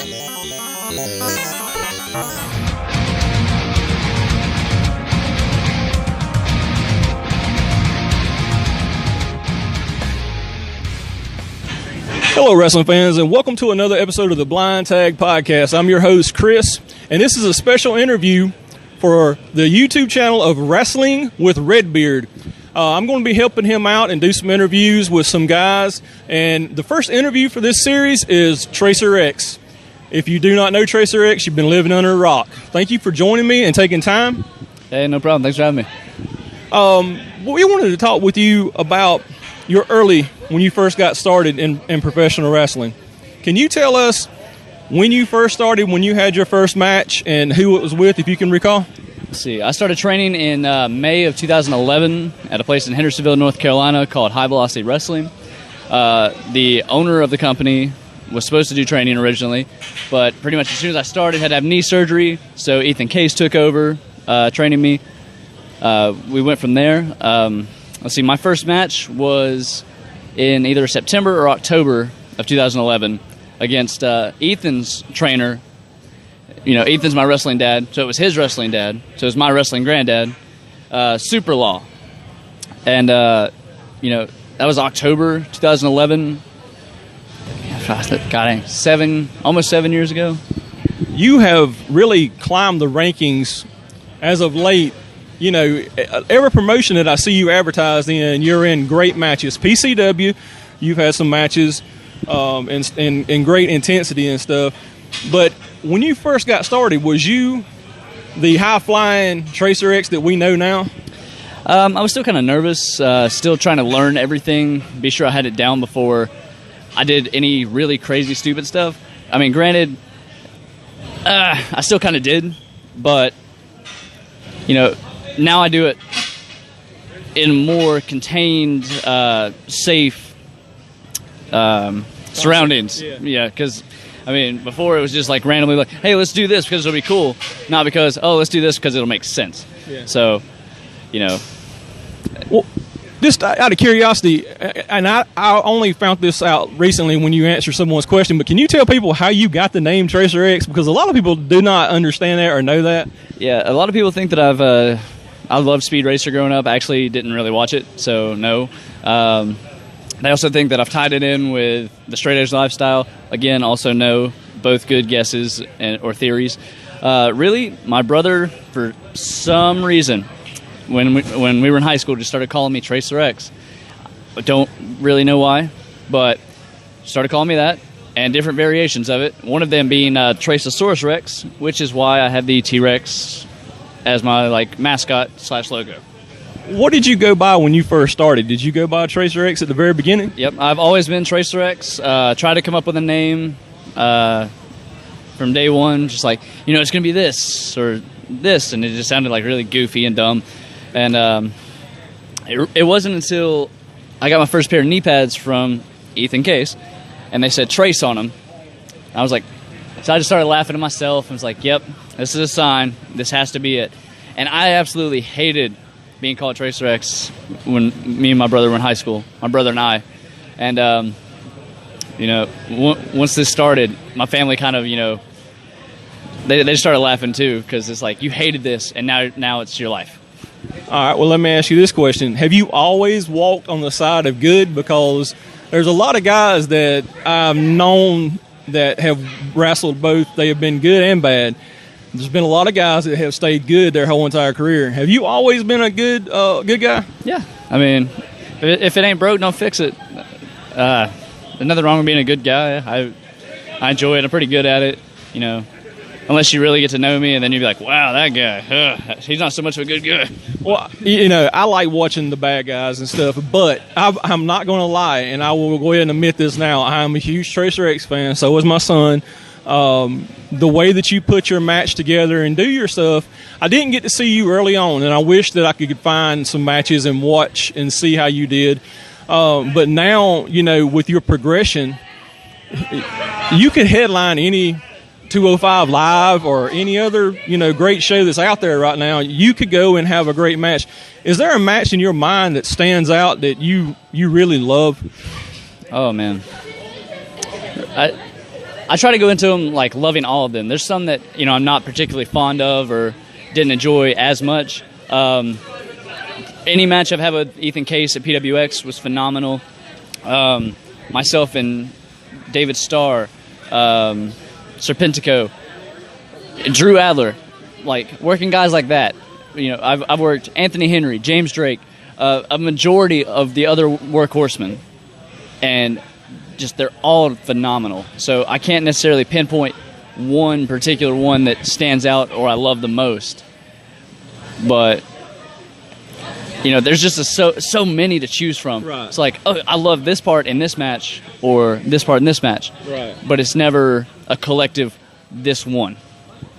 Hello, wrestling fans, and welcome to another episode of the Blind Tag Podcast. I'm your host, Chris, and this is a special interview for the YouTube channel of Rasslin with Redbeard. I'm going to be helping him out and do some interviews with some guys, and the first interview for this series is Tracer X. If you do not know Tracer X, you've been living under a rock. Thank you for joining me and taking time. Hey, no problem. Thanks for having me. We wanted to talk with you about your when you first got started in professional wrestling. Can you tell us when you first started, when you had your first match, and who it was with, if you can recall? Let's see. I started training in May of 2011 at a place in Hendersonville, North Carolina called High Velocity Wrestling. The owner of the company was supposed to do training originally, but pretty much as soon as I started, had to have knee surgery, so Ethan Case took over training me. We went from there. Let's see, my first match was in either September or October of 2011 against Ethan's trainer. You know, Ethan's my wrestling dad, so it was his wrestling dad, so it was my wrestling granddad, Super Law. And, you know, that was October 2011. God, almost 7 years ago. You have really climbed the rankings as of late. You know, every promotion that I see you advertised in, you're in great matches. PCW, you've had some matches in great intensity and stuff. But when you first got started, was you the high-flying Tracer X that we know now? I was still kind of nervous, still trying to learn everything, be sure I had it down before I did any really crazy, stupid stuff. I mean, granted, I still kind of did, but, you know, now I do it in more contained, safe surroundings. Yeah, because, I mean, before it was just like randomly like, hey, let's do this because it'll be cool. Not because, oh, let's do this because it'll make sense. Yeah. So, you know. Well, just out of curiosity, and I only found this out recently when you answered someone's question, but can you tell people how you got the name Tracer X? Because a lot of people do not understand that or know that. Yeah, a lot of people think that I loved Speed Racer growing up. I actually didn't really watch it, so no. They also think that I've tied it in with the straight edge lifestyle. Again, also no. Both good guesses or theories. Really, my brother, for some reason, when we were in high school, just started calling me Tracer X. I don't really know why, but started calling me that, and different variations of it. One of them being Traceosaurus Rex, which is why I have the T-Rex as my mascot / logo. What did you go by when you first started? Did you go by Tracer X at the very beginning? Yep, I've always been Tracer X. Tried to come up with a name from day one, just like, you know, it's going to be this or this, and it just sounded like really goofy and dumb. And it wasn't until I got my first pair of knee pads from Ethan Case, and they said Trace on them. I was like, so I just started laughing to myself and was like, yep, this is a sign. This has to be it. And I absolutely hated being called Tracer X when me and my brother were in high school, my brother and I. And, you know, once this started, my family kind of, you know, they started laughing too, because it's like, you hated this, and now it's your life. All right, well, let me ask you this question. Have you always walked on the side of good? Because there's a lot of guys that I've known that have wrestled both. They have been good and bad. There's been a lot of guys that have stayed good their whole entire career. Have you always been a good guy? Yeah. I mean, if it ain't broke, don't fix it. There's nothing wrong with being a good guy. I enjoy it. I'm pretty good at it, you know. Unless you really get to know me, and then you'd be like, wow, that guy, he's not so much of a good guy. Well, you know, I like watching the bad guys and stuff, but I'm not going to lie, and I will go ahead and admit this now. I'm a huge Tracer X fan, so is my son. The way that you put your match together and do your stuff, I didn't get to see you early on, and I wish that I could find some matches and watch and see how you did. But now, you know, with your progression, you could headline any 205 Live or any other, you know, great show that's out there right now. You could go and have a great match. Is there a match in your mind that stands out that you really love? Oh, man. I try to go into them like loving all of them. There's some that I'm not particularly fond of or didn't enjoy as much. Any match I've had with Ethan Case at PWX was phenomenal. Myself and David Starr, Serpentico, Drew Adler, like working guys like that. I've worked Anthony Henry, James Drake, a majority of the other workhorsemen, and just they're all phenomenal. So I can't necessarily pinpoint one particular one that stands out or I love the most, but there's just so many to choose from. Right. It's like, oh, I love this part in this match or this part in this match. Right. But it's never a collective this one.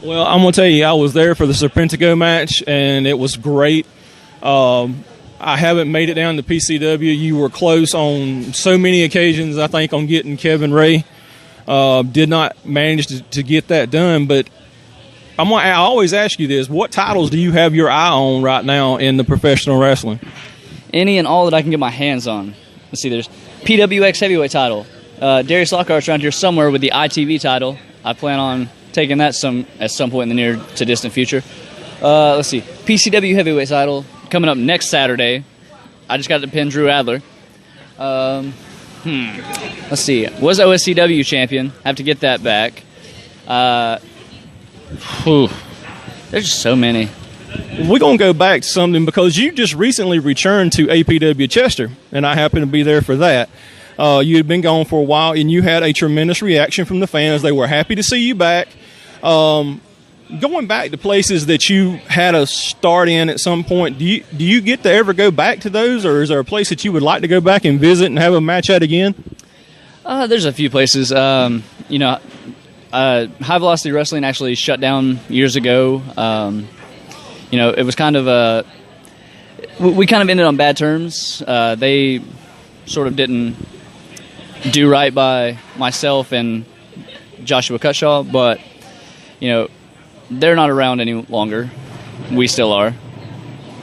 Well, I'm going to tell you, I was there for the Serpentico match, and it was great. I haven't made it down to PCW. You were close on so many occasions, I think, on getting Kevin Ray. Did not manage to get that done, but I always ask you this: what titles do you have your eye on right now in the professional wrestling? Any and all that I can get my hands on. Let's see, there's PWX heavyweight title. Darius Lockhart's around here somewhere with the ITV title. I plan on taking that at some point in the near to distant future. Let's see, PCW heavyweight title coming up next Saturday. I just got to pin Drew Adler. Let's see, was OSCW champion. Have to get that back. There's just so many. We're going to go back to something because you just recently returned to APW Chester, and I happened to be there for that. You had been gone for a while, and you had a tremendous reaction from the fans. They were happy to see you back. Going back to places that you had a start in at some point, do you get to ever go back to those, or is there a place that you would like to go back and visit and have a match at again? There's a few places. High Velocity Wrestling actually shut down years ago. It was kind of we kind of ended on bad terms. They sort of didn't do right by myself and Joshua Cutshaw, but they're not around any longer. We still are.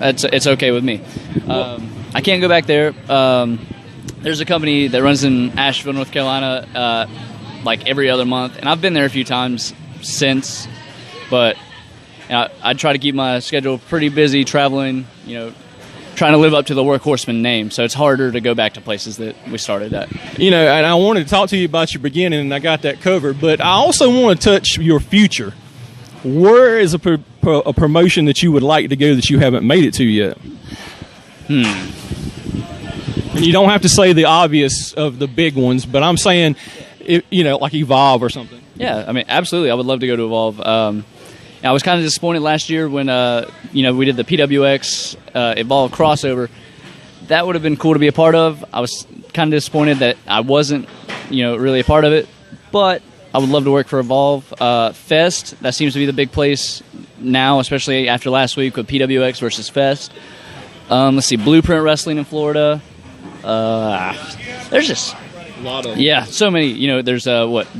It's okay with me. I can't go back there. There's a company that runs in Asheville, North Carolina, like every other month, and I've been there a few times since, but I try to keep my schedule pretty busy traveling, trying to live up to the Workhorseman name, so it's harder to go back to places that we started at. And I wanted to talk to you about your beginning, and I got that covered, but I also want to touch your future. Where is a promotion that you would like to go that you haven't made it to yet? And you don't have to say the obvious of the big ones, but I'm saying, like Evolve or something. Yeah, I mean, absolutely. I would love to go to Evolve. I was kind of disappointed last year when, we did the PWX Evolve crossover. That would have been cool to be a part of. I was kind of disappointed that I wasn't, really a part of it. But I would love to work for Evolve. Fest, that seems to be the big place now, especially after last week with PWX versus Fest. Let's see, Blueprint Wrestling in Florida. There's just a lot of so many. There's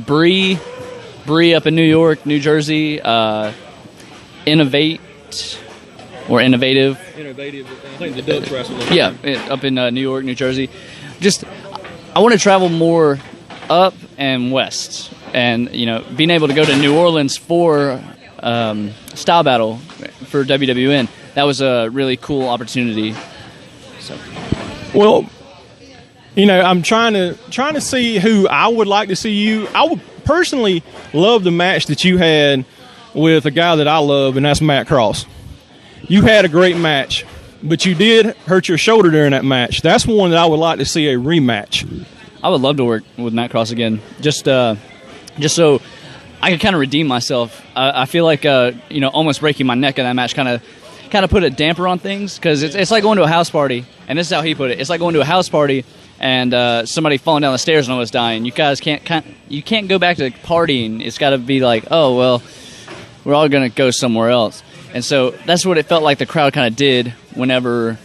Bree up in New York, New Jersey. Innovative. I think the Dutch wrestling. Yeah, up in New York, New Jersey. Just, I want to travel more up and west, and being able to go to New Orleans for Style Battle for WWN. That was a really cool opportunity. So, well, I'm trying to see who I would like to see you. I would personally love the match that you had with a guy that I love, and that's Matt Cross. You had a great match, but you did hurt your shoulder during that match. That's one that I would like to see a rematch. I would love to work with Matt Cross again, just so I could kind of redeem myself. I feel like almost breaking my neck in that match kind of put a damper on things, because it's like going to a house party, and this is how he put it. It's like going to a house party and somebody falling down the stairs and almost dying. You guys can't go back to partying. It's got to be like, oh well, we're all gonna go somewhere else. And so that's what it felt like the crowd kind of did whenever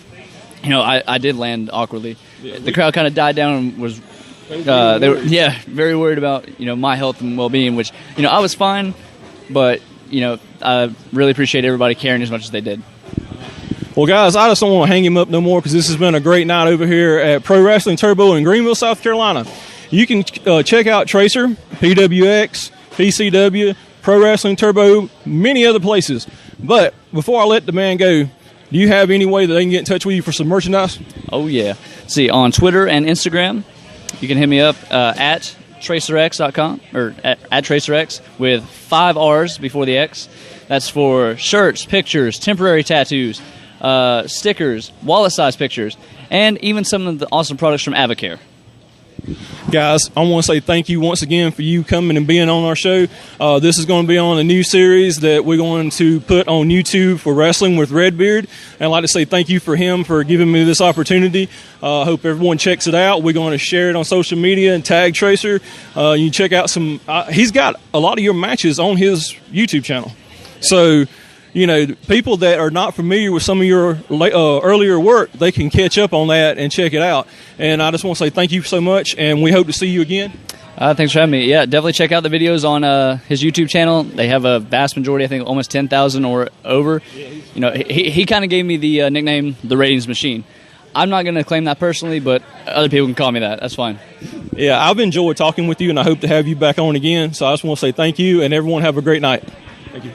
I did land awkwardly. Yeah, the crowd kind of died down and was they were very worried about my health and well-being, which I was fine, but I really appreciate everybody caring as much as they did. Well, guys, I just don't want to hang him up no more, because this has been a great night over here at Pro Wrestling Turbo in Greenville, South Carolina. You can check out Tracer, PWX, PCW, Pro Wrestling Turbo, many other places. But before I let the man go, do you have any way that they can get in touch with you for some merchandise? Oh, yeah. See, on Twitter and Instagram, you can hit me up at TracerX.com, or at TracerX with 5 R's before the X. That's for shirts, pictures, temporary tattoos, stickers, wallet-size pictures, and even some of the awesome products from Avocare. Guys, I want to say thank you once again for you coming and being on our show. This is going to be on a new series that we're going to put on YouTube for Wrestling with Redbeard. And I'd like to say thank you for him for giving me this opportunity. I hope everyone checks it out. We're going to share it on social media and tag Tracer. You can check out some... he's got a lot of your matches on his YouTube channel. So... you know, people that are not familiar with some of your earlier work, they can catch up on that and check it out. And I just want to say thank you so much, and we hope to see you again. Thanks for having me. Yeah, definitely check out the videos on his YouTube channel. They have a vast majority, I think almost 10,000 or over. You know, he kind of gave me the nickname, the Ratings Machine. I'm not going to claim that personally, but other people can call me that. That's fine. Yeah, I've enjoyed talking with you, and I hope to have you back on again. So I just want to say thank you, and everyone have a great night. Thank you.